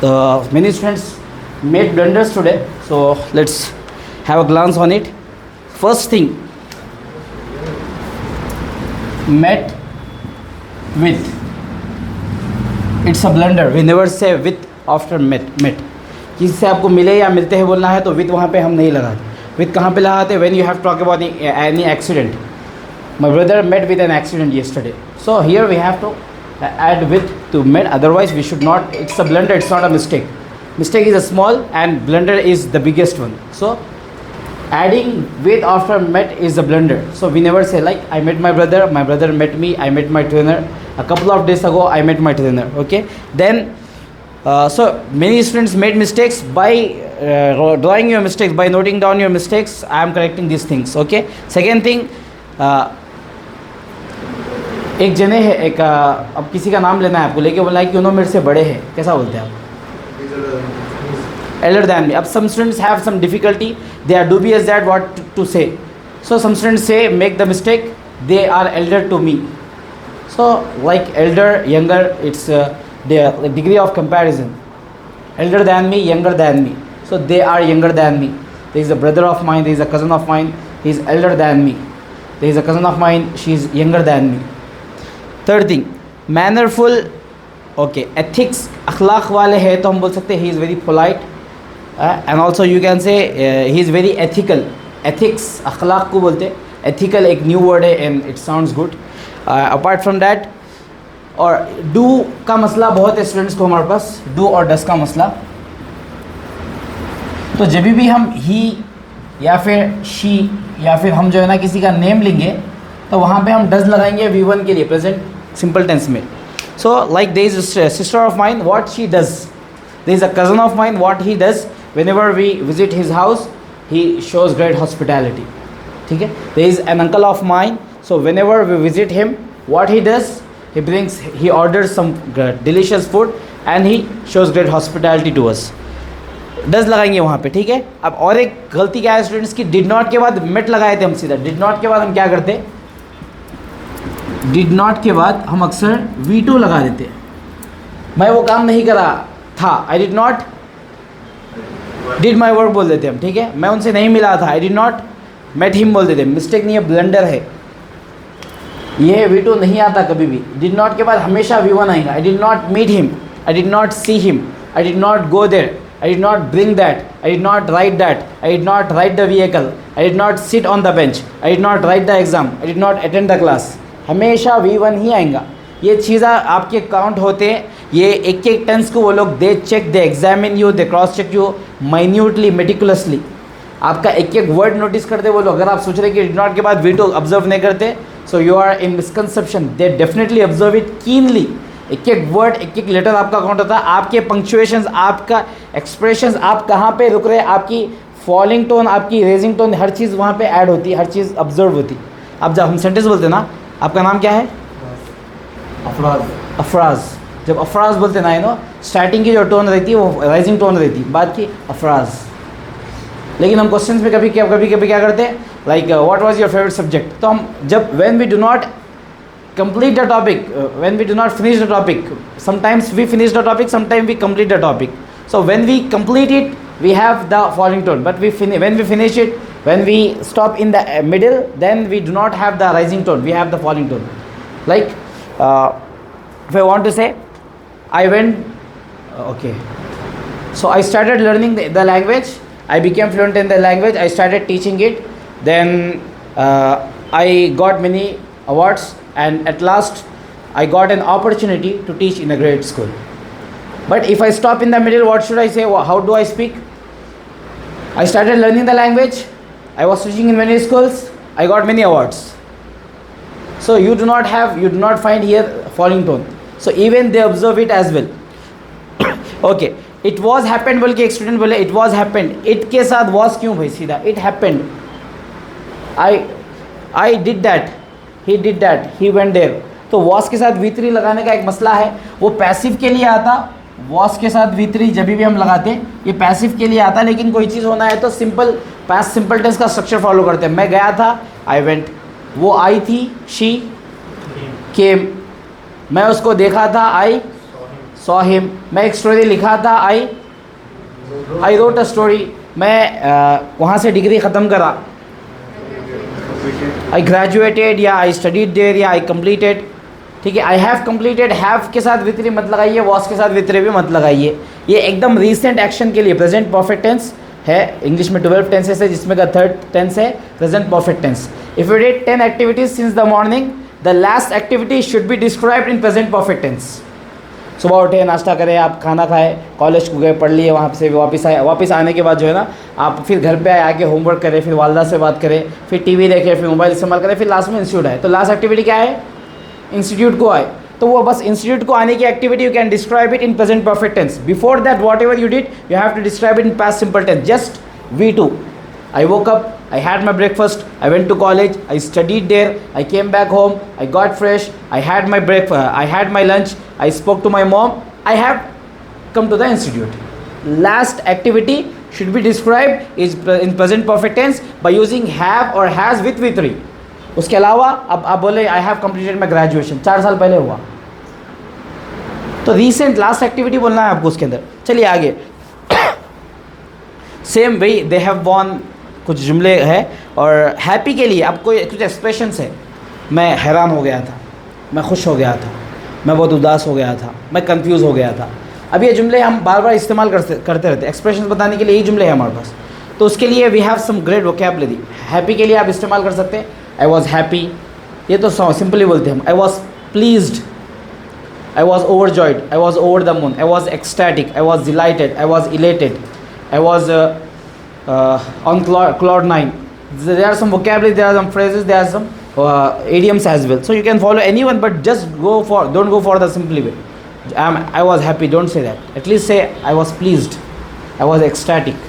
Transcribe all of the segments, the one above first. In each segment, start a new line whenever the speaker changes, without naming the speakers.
Many students made blunders today, so let's have a glance on it. First thing, met with. It's a blunder. We never say with after met. किसी से आपको मिले या मिलते हैं बोलना है तो with वहाँ पे हम नहीं लगाते. With कहाँ पे लगाते? When you have talked about any accident. My brother met with an accident yesterday. So here we have to add with to met. Otherwise we should not. It's a blunder. It's not a mistake. Mistake is a small and blunder is the biggest one. So adding with after met is a blunder. So we never say like I met my brother met me, I met my trainer. A couple of days ago I met my trainer. Okay. Then so many students made mistakes. By drawing your mistakes, by noting down your mistakes, I am correcting these things. Okay. Second thing, एक जने है एक अब किसी का नाम लेना है आपको, लेके बोला है कि उन्होंने मेरे से बड़े हैं, कैसा बोलते हैं आप? Elder than me. अब some students have some difficulty, they are dubious that what to say. So some students say, make the mistake, they are elder to me. So like elder, younger, it's the degree of comparison. Elder than me, younger than me. So they are younger than me. There is a brother of mine, there is a cousin of mine, he is elder than me. There is a cousin of mine, she is younger than me. Third thing, mannerful. Okay, ethics, akhlaq वाले है तो हम बोल सकते हैं he is very polite. And also you can say he is very ethical. Ethics, akhlaq को बोलते हैं. Ethical एक new word है and it sounds good. Apart from that, और do का मसला बहुत है स्टूडेंट्स को हमारे पास. Do और does का मसला. तो जब भी हम he या फिर she या फिर हम जो है ना किसी का नेम लेंगे तो वहाँ पे हम does लगाएंगे V1 के लिए प्रेजेंट सिंपल टेंस में. So like there is a sister of mine, what she does. There is a cousin of mine, what he does. Whenever we visit his house, he shows great hospitality. ठीक है. There is an uncle of mine, so whenever we visit him, what he does, he orders some delicious food and he shows great hospitality to us. does लगाएंगे वहाँ पे. ठीक है. अब और एक गलती क्या है स्टूडेंट्स की, did not के बाद met लगाए थे हम सीधा. did not के बाद हम क्या करते, did not के बाद हम अक्सर V2 लगा देते. मैं वो काम नहीं करा था, I did not did my work बोल देते हम. ठीक है. मैं उनसे नहीं मिला था, I did not met him बोल देते. मिस्टेक नहीं है, ब्लंडर है ये. V2 नहीं आता कभी भी. did not के बाद हमेशा V1 आएगा. I did not meet him, I did not see him, I did not go there, I did not bring that, I did not write that, I did not ride the vehicle, I did not sit on the bench, I did not write the exam, I did not attend the class. हमेशा V1 ही आएगा. ये चीज़ें आपके count होते हैं. ये एक एक टेंस को वो लोग they check, they examine you, they cross check you minutely, meticulously. आपका एक एक वर्ड नोटिस करते वो लोग. अगर आप सोच रहे कि डिड नॉट के बाद V2 ऑब्जर्व नहीं करते, so you are in misconception. They definitely observe it keenly. एक एक वर्ड, एक एक लेटर आपका काउंट होता है. आपके पंक्चुएशंस, आपका एक्सप्रेशंस, आप कहाँ पे रुक रहे, आपकी फॉलिंग टोन, आपकी रेजिंग टोन, हर चीज़ वहाँ पे ऐड होती है, हर चीज़ ऑब्जर्व होती है. अब जब हम सेंटेंस बोलते हैं ना, आपका नाम क्या है? अफराज. जब अफराज बोलते ना, नो स्टार्टिंग की जो टोन रहती है वो राइजिंग टोन रहती है, बाद की अफराज. लेकिन हम क्वेश्चंस में कभी कभी क्या करते हैं, like what was your favourite subject. तो हम जब when we do not complete the topic, when we do not finish the topic, sometimes we finish the topic, sometimes we complete the topic. So when we complete it, we have the falling tone, but when we finish it, when we stop in the middle, then we do not have the rising tone, we have the falling tone. Like if I want to say I went, okay, so I started learning the language, I became fluent in the language, I started teaching it, then I got many awards, and at last I got an opportunity to teach in a great school. But if I stop in the middle, what should I say? How do I speak? I started learning the language, I was teaching in many schools, I got many awards. So you do not find here falling tone. So even they observe it as well. Okay, it was happened बोल के एक student बोले it was happened. it के साथ was क्यों भाई सीधा? it happened. I did that, he did that, he went there. तो was के साथ V3 लगाने का एक मसला है. वो पैसिव के लिए आता, was के साथ V3 जब भी हम लगाते हैं ये पैसिव के लिए आता. लेकिन कोई चीज़ होना है तो सिंपल पास्ट सिंपल टेंस का स्ट्रक्चर फॉलो करते हैं. मैं गया था, I went. वो आई थी, she came. मैं उसको देखा था, I सॉ हिम, मैं एक स्टोरी लिखा था, आई रोट अ स्टोरी, मैं वहाँ से डिग्री ख़त्म करा, आई ग्रेजुएटेड या आई स्टडीड देयर या आई कंप्लीटेड, ठीक है। आई हैव कंप्लीटेड, हैव के साथ वितरी मत लगाइए, वॉस के साथ वितरी भी मत लगाइए। ये एकदम रीसेंट एक्शन के लिए प्रेजेंट परफेक्ट टेंस है। इंग्लिश में 12 टेंसेस है, जिसमें का थर्ड टेंस है present perfect tense. If you did 10 activities since the morning, the last activity should be described in present perfect tense. सुबह उठे, नाश्ता करें, आप खाना खाए, कॉलेज को गए, पढ़ लिए, वहाँ से वापस आए, वापस आने के बाद जो है ना आप फिर घर पे आए, आके होमवर्क करें, फिर वालदा से बात करें, फिर टीवी देखें, फिर मोबाइल इस्तेमाल करें, फिर लास्ट में इंस्टीट्यूट आए। तो लास्ट एक्टिविटी क्या है? इंस्टीट्यूट को आए। तो वो बस इंस्टीट्यूट को आने की activity you can describe it in present perfect tense. Before that whatever you did you have to describe it in past simple tense. Just V2, I woke up, I had my breakfast, I went to college, I studied there, I came back home, I got fresh, I had my breakfast, I had my lunch, I spoke to my mom, I have come to the institute. Last activity should be described is in present perfect tense by using have or has with V3. उसके अलावा अब आप बोले I have completed my graduation, 4 साल पहले हुआ, तो recent last activity बोलना है आपको उसके अंदर। चलिए आगे। सेम वही दे हैव वॉन, कुछ जुमले हैं। और हैप्पी के लिए आपको कुछ एक्सप्रेशंस है। मैं हैरान हो गया था, मैं खुश हो गया था, मैं बहुत उदास हो गया था, मैं कंफ्यूज हो गया था। अब ये जुमले हम बार बार इस्तेमाल करते रहते हैं, एक्सप्रेशंस बताने के लिए यही जुमले हैं हमारे पास। तो उसके लिए we have some great vocabulary. Happy के लिए आप इस्तेमाल कर सकते हैं आई वॉज हैप्पी, ये तो सिंपली बोलते हैं हम। I was pleased, I was overjoyed, I was over the moon, I was ecstatic, I was dilated, I was elated, I was on cloud 9. There are some vocabulary, there are some phrases, there are some idioms as well. So you can follow anyone, but just don't go for the simply way. I was happy, don't say that. At least say I was pleased, I was ecstatic.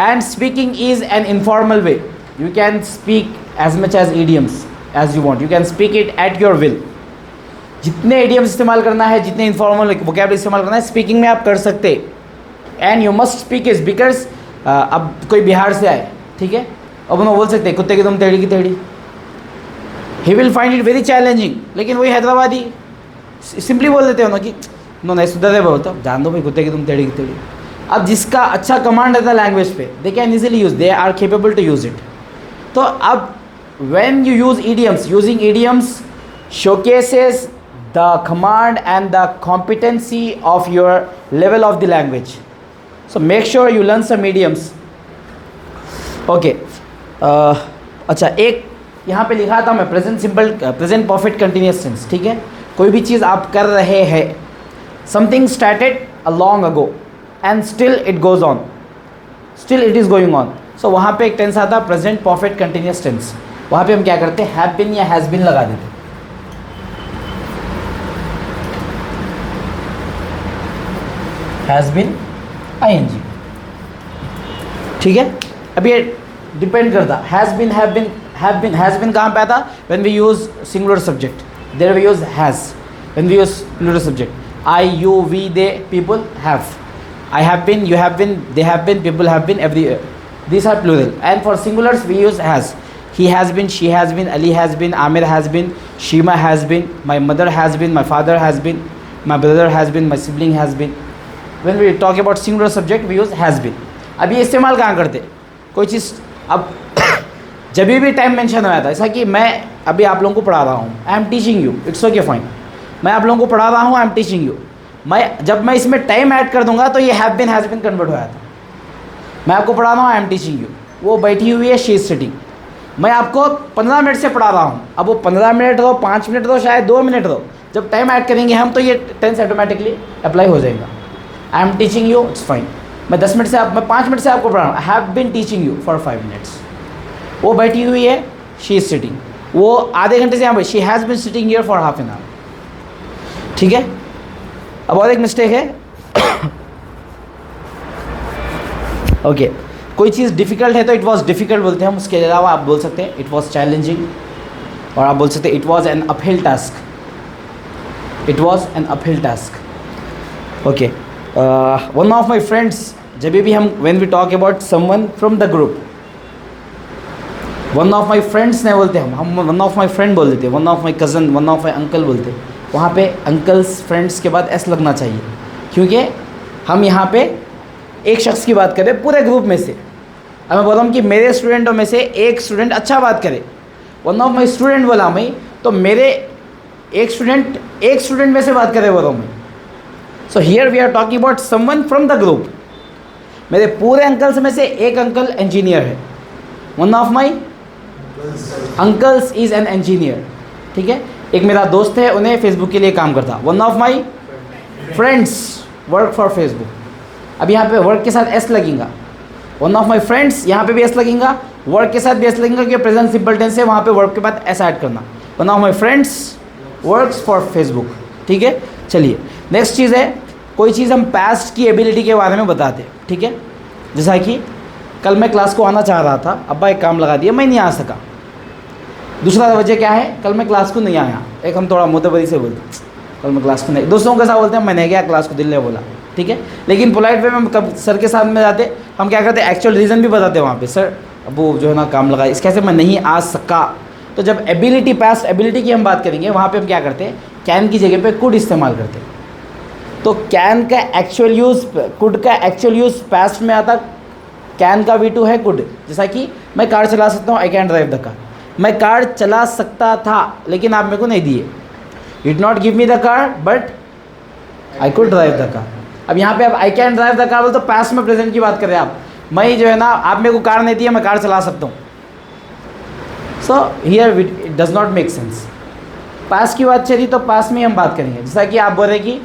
And speaking is an informal way. You can speak as much as idioms as you want. You can speak it at your will. जितने idioms इस्तेमाल करना है, जितने informal vocabulary इस्तेमाल करना है, speaking में आप कर सकते। And you must speak is because अब कोई बिहार से आए, ठीक है, अब उन्होंने बोल सकते कुत्ते की तुम टेढ़ी की टेढ़ी, he will find it very challenging. लेकिन वही हैदराबादी सिंपली बोल देते हो ना कि नो नहीं सुधर है बहुत, जान दो भाई कुत्ते की तुम टेढ़ी की टेढ़ी। अब जिसका अच्छा कमांड रहता है लैंग्वेज पे, they can easily use, they are capable to use it. तो अब when you use idioms, using idioms showcases the command and the competency of your level of the language. So make sure you learn some idioms. Okay. अच्छा, एक यहाँ पे लिखा था मैं present simple, present perfect continuous tense, ठीक है। कोई भी चीज़ आप कर रहे हैं, something started a long ago and still it goes on, still it is going on. So वहाँ पे एक टेंस आता है प्रेजेंट परफेक्ट कंटिन्यूअस टेंस। वहाँ पे हम क्या करते हैं, हैव बीन या हैज़ बीन लगा देते। हैज़ बीन ING, ठीक है। अब ये डिपेंड करता, has been, have been, has been कहाँ पे आता? When we use singular subject, there we use has. When we use singular subject, I, you, we, they, people have. I have been, you have been, they have been, people have been, every, these are plural. And for singulars we use has. He has been, she has been, Ali has been, Amir has been, Shima has been, my mother has been, my father has been, my brother has been, my sibling has been. When we talk about singular subject we use has been. अब ये इस्तेमाल कहाँ करते? कोई चीज़ अब जब भी time mention होया था, ऐसा कि मैं अभी आप लोगों को पढ़ा रहा हूँ, I am teaching you, it's okay fine, मैं आप लोगों को पढ़ा रहा हूँ, आई एम टीचिंग यू। मैं जब मैं इसमें टाइम ऐड कर दूंगा तो ये have been, has been convert होया था। मैं आपको पढ़ा रहा हूँ, आई एम टीचिंग यू, वो बैठी हुई है, शी इज सिटिंग। मैं आपको 15 मिनट से पढ़ा रहा हूँ, अब वो 15 मिनट दो, 5 मिनट दो, शायद 2 मिनट दो, जब टाइम ऐड करेंगे हम तो ये टेंस ऑटोमेटिकली अप्लाई हो जाएगा। I am teaching you, it's fine. मैं 10 मिनट से मैं 5 मिनट से आपको पढ़ा रहा हूँ, I have been teaching you for 5 minutes. वो बैठी हुई है, शी इज सिटिंग, वो आधे घंटे से यहाँ पर, she has been sitting here for half an hour, ठीक है। अब और एक मिस्टेक है, ओके कोई चीज़ डिफ़िकल्ट है तो इट वॉज डिफ़िकल्ट बोलते हैं हम। उसके अलावा आप बोल सकते हैं इट वॉज चैलेंजिंग, और आप बोल सकते हैं it was an uphill task, it was an uphill task. Okay, one of my friends, जब भी हम when we talk about someone from the group, one of my friends नहीं बोलते हम वन ऑफ माई फ्रेंड बोल देते, one of my cousin, one of my uncle बोलते, वहाँ पे अंकल्स फ्रेंड्स के बाद एस लगना चाहिए, क्योंकि हम यहाँ पे एक शख्स की बात करें पूरे ग्रुप में से। अब मैं बोल रहा हूँ कि मेरे स्टूडेंटों में से एक स्टूडेंट अच्छा बात करे, वन ऑफ माई स्टूडेंट बोला मैं, तो मेरे एक स्टूडेंट में से बात करे बोल रहा हूँ मैं। So here we are talking about someone from the group. मेरे पूरे अंकल्स में से एक अंकल इंजीनियर है, one of my uncles is an engineer, ठीक है। एक मेरा दोस्त है, उन्हें फेसबुक के लिए काम करता। One of my friends work for Facebook. अब यहाँ पे वर्क के साथ एस लगेगा। वन ऑफ माई फ्रेंड्स, यहाँ पे भी एस लगेगा, वर्क के साथ भी एस लगेगा, क्योंकि प्रेजेंट सिंपल टेंस है, वहाँ पे वर्क के बाद एस ऐड करना। One of my friends works for Facebook, ठीक है। चलिए नेक्स्ट चीज़ है, कोई चीज़ हम पास्ट की एबिलिटी के बारे में बताते, ठीक है। जैसा कि कल मैं क्लास को आना चाह रहा था, अब्बा एक काम लगा दिया, मैं नहीं आ सका। दूसरा वजह क्या है, कल मैं क्लास को नहीं आया। एक हम थोड़ा मोतबरी से बोलते, कल मैं क्लास को नहीं, दोस्तों के साथ बोलते हैं मैं नहीं गया क्लास को, दिल ने बोला, ठीक है। लेकिन पोलाइट वे में कब सर के साथ में जाते, हम क्या करते, एक्चुअल रीज़न भी बताते वहाँ पे, सर अब जो है ना काम लगा, इस कैसे मैं नहीं आ सका। तो जब एबिलिटी, पास्ट एबिलिटी की हम बात करेंगे, वहाँ पे हम क्या करते हैं, कैन की जगह पे कुड इस्तेमाल करते हैं। तो कैन का एक्चुअल यूज़, कुड का एक्चुअल यूज़ पास्ट में आता, कैन का V2 है कुड। जैसा कि मैं कार चला सकता हूँ, I can drive the car. मैं कार चला सकता था, लेकिन आप मेरे को नहीं दिए, you did not give me the car but I could drive the car. अब यहाँ पे आप I can drive the car बोल तो पास्ट में प्रेजेंट की बात करें आप, मैं जो है ना, आप मेरे को कार नहीं दिया, मैं कार चला सकता हूँ। So here it does not make sense. Past की बात चली तो पास्ट में हम बात करेंगे। जैसा कि आप बोल रहे कि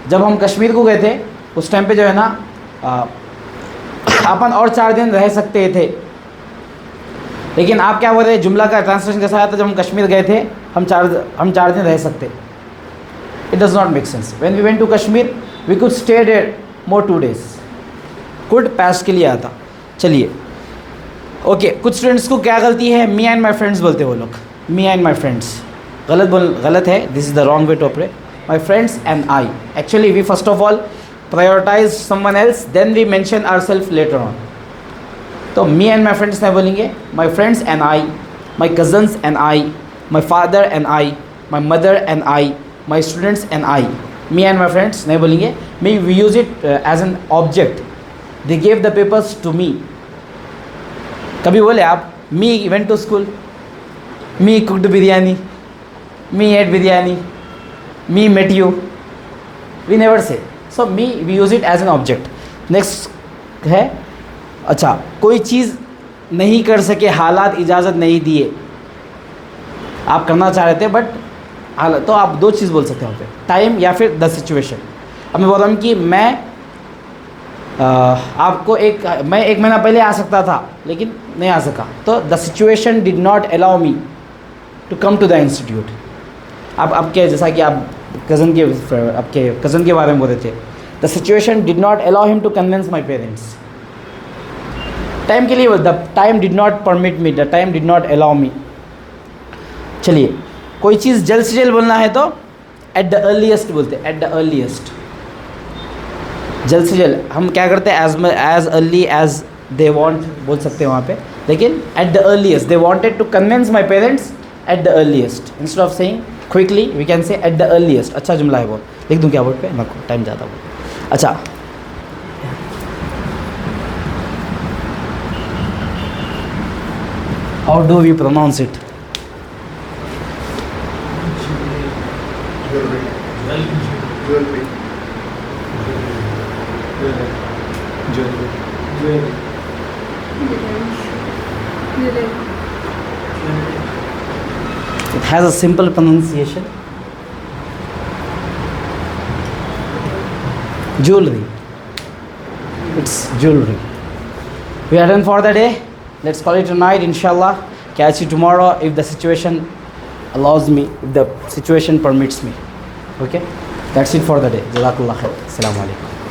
जब हम कश्मीर को गए थे, उस टाइम पे जो है ना अपन और 4 दिन रह सकते थे, लेकिन आप क्या बोल रहे हैं, जुमला का ट्रांसलेशन कैसा आया था, जब हम कश्मीर गए थे हम 4 दिन रह सकते। It does not make sense. When we went to Kashmir we could stay there more 2 days। Could past के लिए आता। चलिए ओके, कुछ स्टूडेंट्स को क्या गलती है, मी एंड माई फ्रेंड्स बोलते वो लोग, मी एंड माई फ्रेंड्स। गलत है, this is the wrong way to operate. My friends and I, actually we first of all prioritize someone else, then we mention ourselves later on. तो me and my friends नहीं बोलेंगे, my friends and I, my cousins and I, my father and I, my mother and I, my students and I. Me and my friends नहीं बोलेंगे, me we use it as an object. They gave the papers to me. कभी बोले आप me went to school, me cooked biryani, me ate biryani, me met you, we never say. So me we use it as an object. Next है, अच्छा कोई चीज़ नहीं कर सके, हालात इजाज़त नहीं दिए, आप करना चाह रहे थे बट हालात, तो आप 2 चीज़ बोल सकते हो वहाँ पे, टाइम या फिर द सिचुएशन। अब मैं बोल रहा हूँ कि मैं आपको मैं 1 महीना पहले आ सकता था लेकिन नहीं आ सका, तो the situation did not allow me to come to the institute. अब आपके जैसा कि आप आपके कज़न के बारे में बोल रहे थे, the situation did not allow him to convince my parents. Time के लिए the time did not permit me, the time did not allow me. चलिए कोई चीज़ जल्द से जल्द बोलना है तो एट द अर्लीस्ट बोलते हैं, एट द अर्लीस्ट, जल्द से जल्द। हम क्या करते हैं, as early as they want बोल सकते हैं वहाँ पे, लेकिन at the earliest, they wanted to convince my parents at the earliest, instead of saying quickly we can say at the earliest. अच्छा जुमला है बहुत, लिख दूँ क्या बोर्ड पे, ना टाइम ज़्यादा हो। अच्छा how do we pronounce it, it has a simple pronunciation, jewelry, it's jewelry. We are done for the day. Let's call it a night, inshallah. Catch you tomorrow if the situation allows me, if the situation permits me. Okay, that's it for the day. Jazakallah khair. Assalamu alaikum.